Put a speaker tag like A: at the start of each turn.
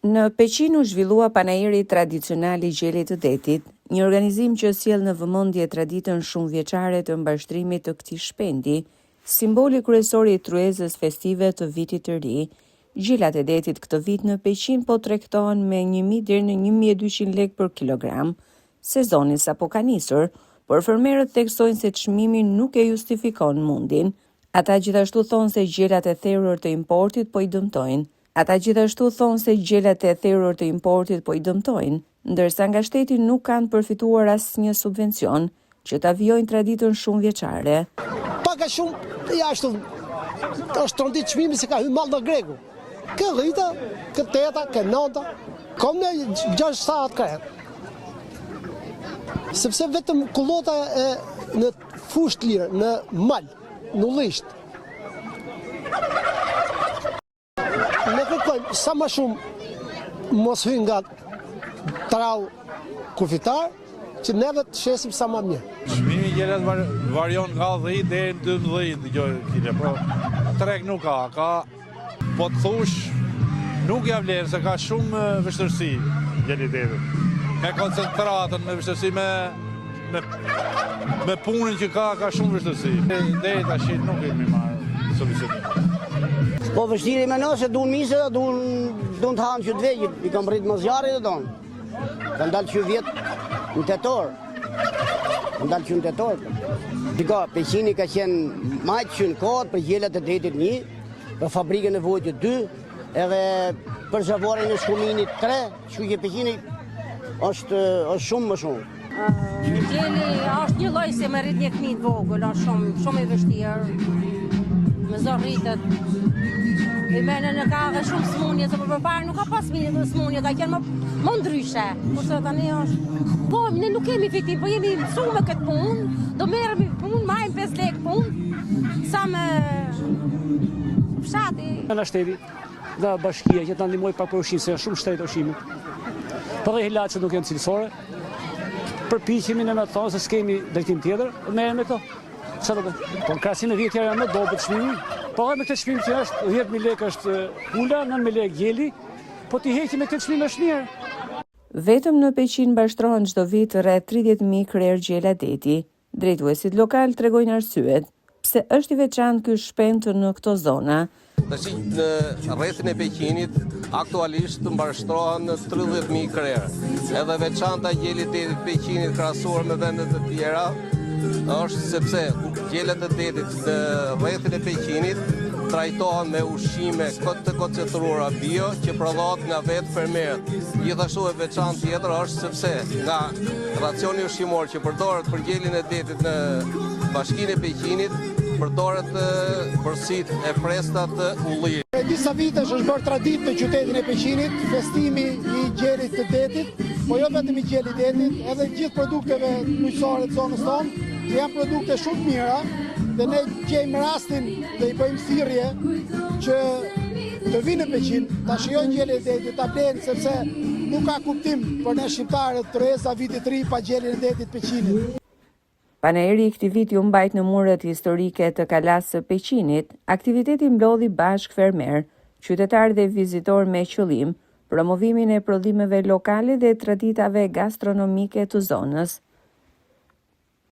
A: Në Peqin u zhvillua panairi tradicional i gjelit të detit, një organizim që sjell në vëmendje traditën shumë vjeçare të mbashtrimit të këtij shpendi, simboli kryesor i truezës festive të vitit të ri. Gjelat e detit këtë vit në Peqin po tregtohen me 1000 deri në 1200 lekë për kilogram. Sezoni sapo ka nisur, por fermerët theksojnë se çmimi nuk e justifikon mundin. Ata gjithashtu thonë se gjelat e therrur të importit po i dëmtojnë. Po i dëmtojnë, ndërsa nga shteti nuk kanë përfituar asnjë subvencion që ta vijojnë traditën shumë vjeçare.
B: Pak a shumë jashtë është trondit çmimi se ka hyrë mall nga greku. Kë rrita, kë teta, kë nota, kom në 6 saat kret. Sepse vetëm kullota në fushë të lirë, në mal, në ullisht. Ne kërkojmë sa më shumë mos hyjë nga trau kufitar, që neve të shesim sa më mirë.
C: Çmimi i gjelat varion nga 10 deri në 12 kile, po treg nuk ka, po të thush nuk ja vlen se ka shumë vështirësi gjelitetit. Me koncentratën, me vështirësi me punën që ka shumë vështirësi. Deri tash nuk kemi marrë solucionim.
D: Po vështirë me nëse duhen mise, duhen të hanë që të vegjit, i kam rritë më zjarë dhe donë. Ka ndalë që vjetë në tetor. Shiko, Peqini ka qenë majtë që në kohët për gjelat e detit 1, për fabrikën e vojtë 2, edhe për zhavorin e shkuminit 3, që që Peqini është shumë më shumë.
E: Gjeli është një lloj se me rrit një fëmijë të vogël, është shumë i vështirë. Me zorritët. I mene në ka dhe shumë smunje, se përpara nuk ka pas mirë dhe smunje, ka qenë më ndryshe. Kurse tani është... Po, ne nuk kemi efektiv, po jemi mësuar me këtë punë, do merremi punë, marrim 5 lekë punë, sa me fshati.
F: Në shteti dhe bashkia që të ndihmoj pak për ushqim, se shumë shtetë ushqimit. Për dhe hilaçet nuk janë cilësore, përpiqemi në të thonë se s'kemi drejtim tjetër, merrem me këto. Po në krahasim e vjetë tjera janë më dobët çmimi, po edhe me këtë çmim që është 10.000 lekë është pula, 9.000 lekë gjeli, po t'i heqi me këtë çmim është mirë.
A: Vetëm në Peqin mbashtrohen çdo vit rreth 30.000 krerë gjela deti. Drejtuesit lokal tregojnë arsyet pse është i veçantë ky shpend në këto zona.
G: Tash në rrethin e Peqinit aktualisht mbashtrohen 30.000 krerë. Edhe veçanta gjeli detit Peqinit krahasuar me vendet e tjera është sepse gjelat e detit në rrethin e Peqinit trajtohen me ushqime të koncentruara bio që prodhohet nga vetë fermerët. Gjithashtu e veçantë tjetër është sepse nga racioni ushqimor që përdoret për gjelin e detit në bashkinë e Peqinit përdoret përsërit e freskëta të ullit.
B: Për disa vitesh është bërë traditë në qytetin e Peqinit, festimi i gjelit të detit, po jo vetëm i gjelit detit, edhe gjithë produkteve bujqësore të zonës tonë, janë produkte shumë mira, dhe ne gjejmë rastin dhe i bëjmë thirrje që të vinë në Peqin, ta shijojnë gjelin e detit, ta blenë, sepse nuk ka kuptim për ne shqiptarët trueza vitit të ri pa gjelin e detit Peqinit.
A: Panairi i këtij viti u mbajt në muret historike të kalasë së Peqinit. Aktiviteti mblodhi bashk fermer, qytetar dhe vizitor me qëllim promovimin e prodhimeve lokale dhe traditave gastronomike të zonës.